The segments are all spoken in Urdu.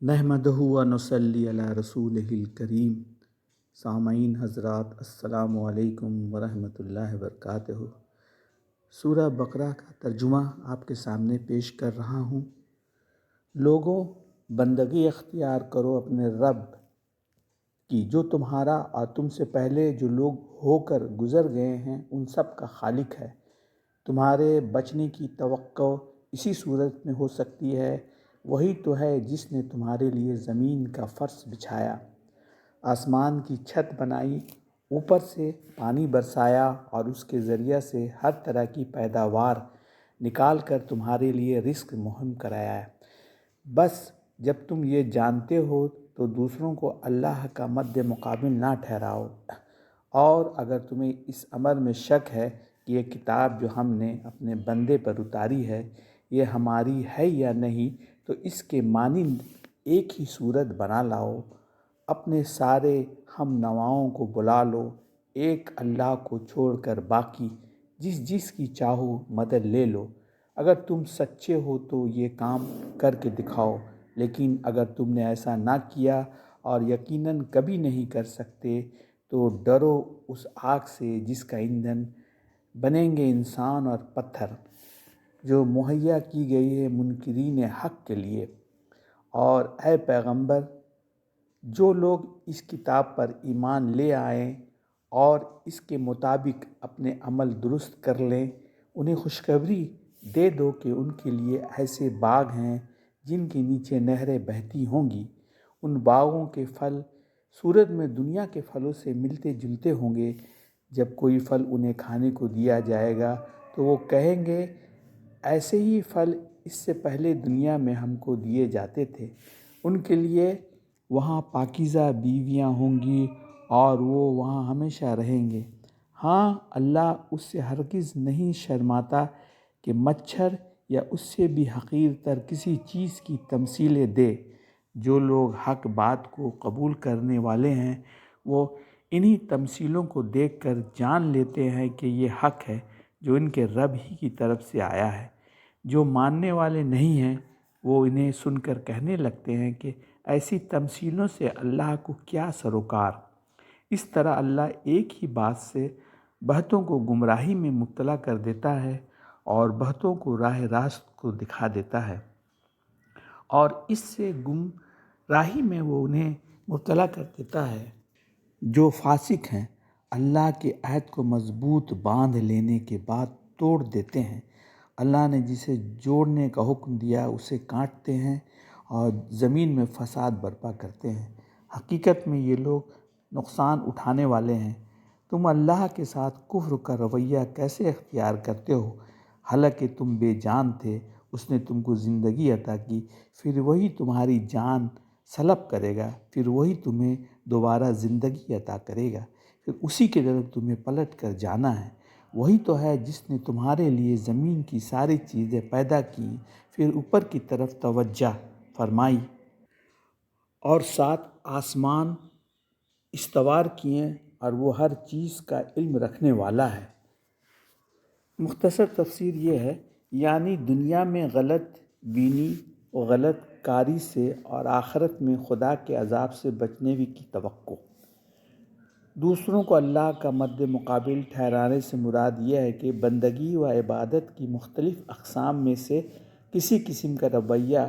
نحمدہ و نصلی علی رسولہ الکریم۔ سامعین حضرات، السلام علیکم ورحمۃ اللہ وبرکاتہ۔ سورہ بقرہ کا ترجمہ آپ کے سامنے پیش کر رہا ہوں۔ لوگوں، بندگی اختیار کرو اپنے رب کی جو تمہارا اور تم سے پہلے جو لوگ ہو کر گزر گئے ہیں ان سب کا خالق ہے۔ تمہارے بچنے کی توقع اسی صورت میں ہو سکتی ہے، وہی تو ہے جس نے تمہارے لیے زمین کا فرش بچھایا، آسمان کی چھت بنائی، اوپر سے پانی برسایا اور اس کے ذریعہ سے ہر طرح کی پیداوار نکال کر تمہارے لیے رزق مہم کرایا ہے۔ بس جب تم یہ جانتے ہو تو دوسروں کو اللہ کا مد مقابل نہ ٹھہراؤ، اور اگر تمہیں اس امر میں شک ہے کہ یہ کتاب جو ہم نے اپنے بندے پر اتاری ہے یہ ہماری ہے یا نہیں، تو اس کے مانند ایک ہی صورت بنا لاؤ، اپنے سارے ہم نواؤں کو بلا لو، ایک اللہ کو چھوڑ کر باقی جس کی چاہو مدد لے لو۔ اگر تم سچے ہو تو یہ کام کر کے دکھاؤ، لیکن اگر تم نے ایسا نہ کیا اور یقیناً کبھی نہیں کر سکتے تو ڈرو اس آگ سے جس کا ایندھن بنیں گے انسان اور پتھر، جو مہیا کی گئی ہے منکرین حق کے لیے۔ اور اے پیغمبر، جو لوگ اس کتاب پر ایمان لے آئیں اور اس کے مطابق اپنے عمل درست کر لیں، انہیں خوشخبری دے دو کہ ان کے لیے ایسے باغ ہیں جن کے نیچے نہریں بہتی ہوں گی۔ ان باغوں کے پھل صورت میں دنیا کے پھلوں سے ملتے جلتے ہوں گے۔ جب کوئی پھل انہیں کھانے کو دیا جائے گا تو وہ کہیں گے ایسے ہی پھل اس سے پہلے دنیا میں ہم کو دیے جاتے تھے۔ ان کے لیے وہاں پاکیزہ بیویاں ہوں گی اور وہ وہاں ہمیشہ رہیں گے۔ ہاں، اللہ اس سے ہرگز نہیں شرماتا کہ مچھر یا اس سے بھی حقیر تر کسی چیز کی تمثیلیں دے۔ جو لوگ حق بات کو قبول کرنے والے ہیں وہ انہی تمثیلوں کو دیکھ کر جان لیتے ہیں کہ یہ حق ہے جو ان کے رب ہی کی طرف سے آیا ہے۔ جو ماننے والے نہیں ہیں وہ انہیں سن کر کہنے لگتے ہیں کہ ایسی تمثیلوں سے اللہ کو کیا سروکار۔ اس طرح اللہ ایک ہی بات سے بہتوں کو گمراہی میں مبتلا کر دیتا ہے اور بہتوں کو راہ راست کو دکھا دیتا ہے، اور اس سے گمراہی میں وہ انہیں مبتلا کر دیتا ہے۔ جو فاسق ہیں اللہ کے عہد کو مضبوط باندھ لینے کے بعد توڑ دیتے ہیں۔ اللہ نے جسے جوڑنے کا حکم دیا اسے کاٹتے ہیں اور زمین میں فساد برپا کرتے ہیں۔ حقیقت میں یہ لوگ نقصان اٹھانے والے ہیں۔ تم اللہ کے ساتھ کفر کا رویہ کیسے اختیار کرتے ہو، حالانکہ تم بے جان تھے، اس نے تم کو زندگی عطا کی، پھر وہی تمہاری جان سلب کرے گا، پھر وہی تمہیں دوبارہ زندگی عطا کرے گا، پھر اسی کی طرف تمہیں پلٹ کر جانا ہے۔ وہی تو ہے جس نے تمہارے لیے زمین کی ساری چیزیں پیدا کی، پھر اوپر کی طرف توجہ فرمائی اور 7 آسمان استوار کیے، اور وہ ہر چیز کا علم رکھنے والا ہے۔ مختصر تفسیر یہ ہے، یعنی دنیا میں غلط بینی و غلط کاری سے اور آخرت میں خدا کے عذاب سے بچنے کی توقع۔ دوسروں کو اللہ کا مد مقابل ٹھہرانے سے مراد یہ ہے کہ بندگی و عبادت کی مختلف اقسام میں سے کسی قسم کا رویہ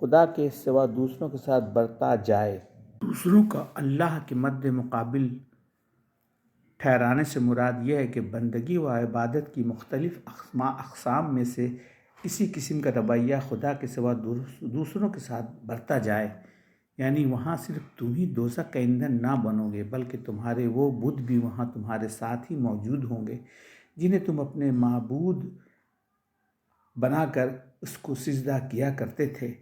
خدا کے سوا دوسروں کے ساتھ برتا جائے۔ دوسروں کا اللہ کے مد مقابل ٹھہرانے سے مراد یہ ہے کہ بندگی و عبادت کی مختلف اقسام میں سے کسی قسم کا رویہ خدا کے سوا دوسروں کے ساتھ برتا جائے، یعنی وہاں صرف تم ہی دوزخ کا ایندھن نہ بنو گے بلکہ تمہارے وہ بت بھی وہاں تمہارے ساتھ ہی موجود ہوں گے جنہیں تم اپنے معبود بنا کر اس کو سجدہ کیا کرتے تھے۔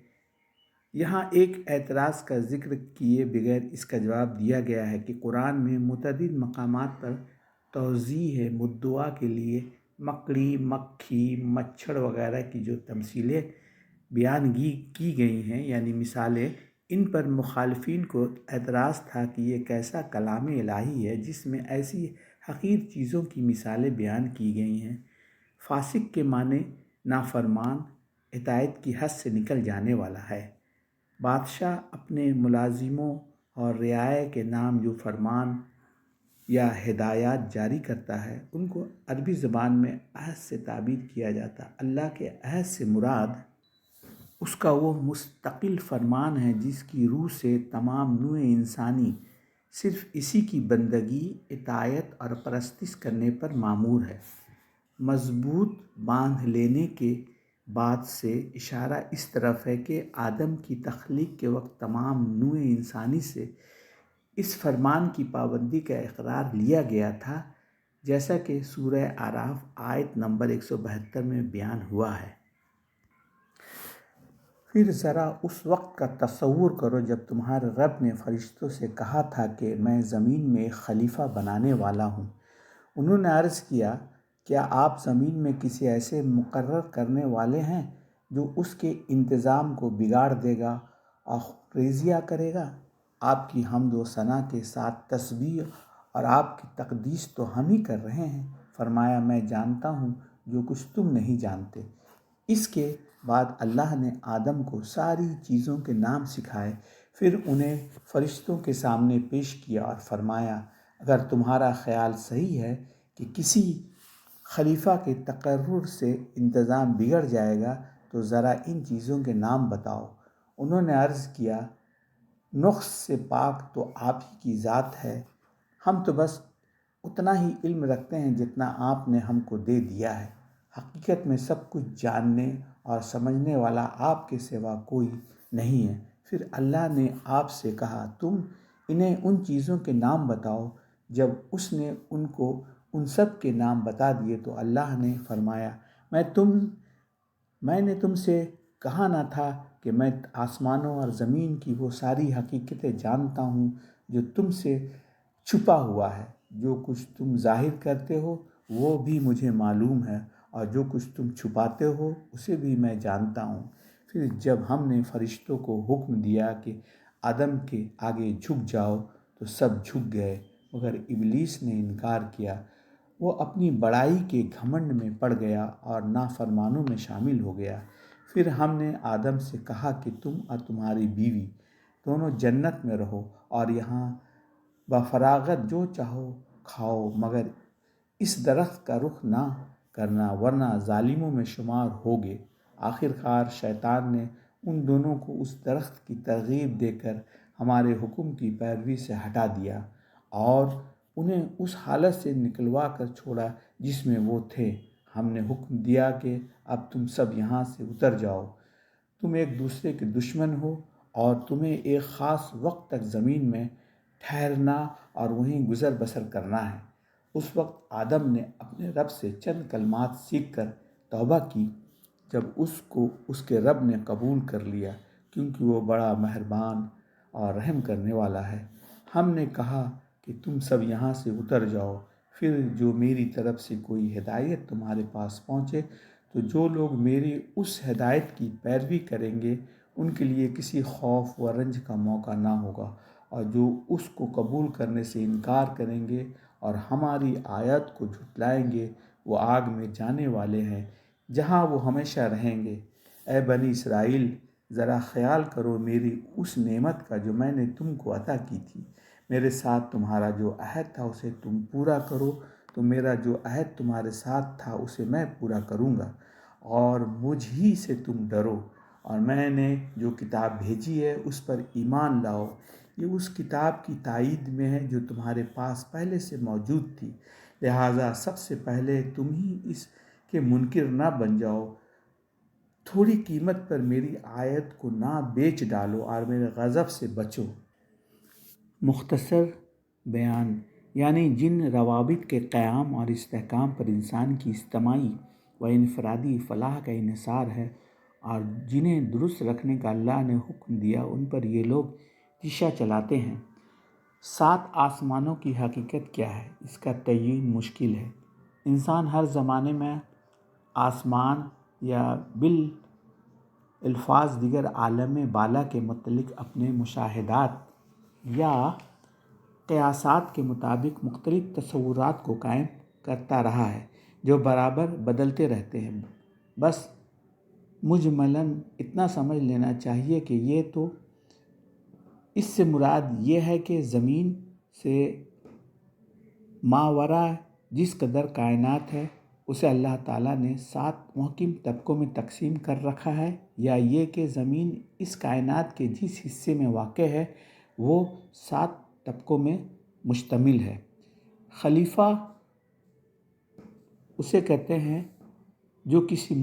یہاں ایک اعتراض کا ذکر کیے بغیر اس کا جواب دیا گیا ہے کہ قرآن میں متعدد مقامات پر توضیح مدعا کے لیے مکڑی، مکھی، مچھر وغیرہ کی جو تمثیلیں بیان کی گئی ہیں، یعنی مثالیں، ان پر مخالفین کو اعتراض تھا کہ یہ کیسا کلام الہی ہے جس میں ایسی حقیر چیزوں کی مثالیں بیان کی گئی ہیں۔ فاسق کے معنی نافرمان، اطاعت کی حد سے نکل جانے والا ہے۔ بادشاہ اپنے ملازموں اور رعایا کے نام جو فرمان یا ہدایات جاری کرتا ہے ان کو عربی زبان میں عہد سے تعبیر کیا جاتا ہے۔ اللہ کے عہد سے مراد اس کا وہ مستقل فرمان ہے جس کی روح سے تمام نوع انسانی صرف اسی کی بندگی، اطاعت اور پرستش کرنے پر مامور ہے۔ مضبوط باندھ لینے کے بعد سے اشارہ اس طرف ہے کہ آدم کی تخلیق کے وقت تمام نوع انسانی سے اس فرمان کی پابندی کا اقرار لیا گیا تھا، جیسا کہ سورہ اعراف آیت نمبر 172 میں بیان ہوا ہے۔ پھر ذرا اس وقت کا تصور کرو جب تمہارے رب نے فرشتوں سے کہا تھا کہ میں زمین میں ایک خلیفہ بنانے والا ہوں۔ انہوں نے عرض کیا، کیا آپ زمین میں کسی ایسے مقرر کرنے والے ہیں جو اس کے انتظام کو بگاڑ دے گا اور ریزیہ کرے گا؟ آپ کی حمد و ثنا کے ساتھ تسبیح اور آپ کی تقدیس تو ہم ہی کر رہے ہیں۔ فرمایا، میں جانتا ہوں جو کچھ تم نہیں جانتے۔ اس کے بعد اللہ نے آدم کو ساری چیزوں کے نام سکھائے، پھر انہیں فرشتوں کے سامنے پیش کیا اور فرمایا، اگر تمہارا خیال صحیح ہے کہ کسی خلیفہ کے تقرر سے انتظام بگڑ جائے گا تو ذرا ان چیزوں کے نام بتاؤ۔ انہوں نے عرض کیا، نقص سے پاک تو آپ ہی کی ذات ہے، ہم تو بس اتنا ہی علم رکھتے ہیں جتنا آپ نے ہم کو دے دیا ہے۔ حقیقت میں سب کچھ جاننے اور سمجھنے والا آپ کے سوا کوئی نہیں ہے۔ پھر اللہ نے آپ سے کہا، تم انہیں ان چیزوں کے نام بتاؤ۔ جب اس نے ان کو ان سب کے نام بتا دیے تو اللہ نے فرمایا، میں نے تم سے کہا نہ تھا کہ میں آسمانوں اور زمین کی وہ ساری حقیقتیں جانتا ہوں جو تم سے چھپا ہوا ہے۔ جو کچھ تم ظاہر کرتے ہو وہ بھی مجھے معلوم ہے، اور جو کچھ تم چھپاتے ہو اسے بھی میں جانتا ہوں۔ پھر جب ہم نے فرشتوں کو حکم دیا کہ آدم کے آگے جھک جاؤ تو سب جھک گئے، مگر ابلیس نے انکار کیا۔ وہ اپنی بڑائی کے گھمنڈ میں پڑ گیا اور نافرمانوں میں شامل ہو گیا۔ پھر ہم نے آدم سے کہا کہ تم اور تمہاری بیوی دونوں جنت میں رہو اور یہاں بفراغت جو چاہو کھاؤ، مگر اس درخت کا رخ نہ کرنا ورنہ ظالموں میں شمار ہوگے۔ آخر کار شیطان نے ان دونوں کو اس درخت کی ترغیب دے کر ہمارے حکم کی پیروی سے ہٹا دیا اور انہیں اس حالت سے نکلوا کر چھوڑا جس میں وہ تھے۔ ہم نے حکم دیا کہ اب تم سب یہاں سے اتر جاؤ، تم ایک دوسرے کے دشمن ہو اور تمہیں ایک خاص وقت تک زمین میں ٹھہرنا اور وہیں گزر بسر کرنا ہے۔ اس وقت آدم نے اپنے رب سے چند کلمات سیکھ کر توبہ کی۔ جب اس کو اس کے رب نے قبول کر لیا، کیونکہ وہ بڑا مہربان اور رحم کرنے والا ہے۔ ہم نے کہا کہ تم سب یہاں سے اتر جاؤ، پھر جو میری طرف سے کوئی ہدایت تمہارے پاس پہنچے تو جو لوگ میری اس ہدایت کی پیروی کریں گے ان کے لیے کسی خوف و رنج کا موقع نہ ہوگا، اور جو اس کو قبول کرنے سے انکار کریں گے اور ہماری آیت کو جھٹلائیں گے وہ آگ میں جانے والے ہیں جہاں وہ ہمیشہ رہیں گے۔ اے بنی اسرائیل، ذرا خیال کرو میری اس نعمت کا جو میں نے تم کو عطا کی تھی۔ میرے ساتھ تمہارا جو عہد تھا اسے تم پورا کرو، تو میرا جو عہد تمہارے ساتھ تھا اسے میں پورا کروں گا، اور مجھ ہی سے تم ڈرو، اور میں نے جو کتاب بھیجی ہے اس پر ایمان لاؤ۔ یہ اس کتاب کی تائید میں ہے جو تمہارے پاس پہلے سے موجود تھی، لہٰذا سب سے پہلے تم ہی اس کے منکر نہ بن جاؤ۔ تھوڑی قیمت پر میری آیت کو نہ بیچ ڈالو اور میرے غضب سے بچو۔ مختصر بیان یعنی جن روابط کے قیام اور استحکام پر انسان کی اجتماعی و انفرادی فلاح کا انحصار ہے اور جنہیں درست رکھنے کا اللہ نے حکم دیا ان پر یہ لوگ تیشہ چلاتے ہیں۔ 7 آسمانوں کی حقیقت کیا ہے، اس کا تعین مشکل ہے۔ انسان ہر زمانے میں آسمان یا بالالفاظ دیگر عالم بالا کے متعلق اپنے مشاہدات یا قیاسات کے مطابق مختلف تصورات کو قائم کرتا رہا ہے جو برابر بدلتے رہتے ہیں۔ بس مجملاً اتنا سمجھ لینا چاہیے کہ یہ تو اس سے مراد یہ ہے کہ زمین سے ماورا جس قدر کائنات ہے اسے اللہ تعالیٰ نے 7 محکم طبقوں میں تقسیم کر رکھا ہے، یا یہ کہ زمین اس کائنات کے جس حصے میں واقع ہے وہ 7 طبقوں میں مشتمل ہے۔ خلیفہ اسے کہتے ہیں جو کسی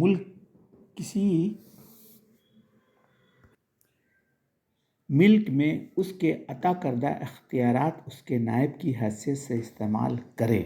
ملک میں اس کے عطا کردہ اختیارات اس کے نائب کی حیثیت سے استعمال کرے۔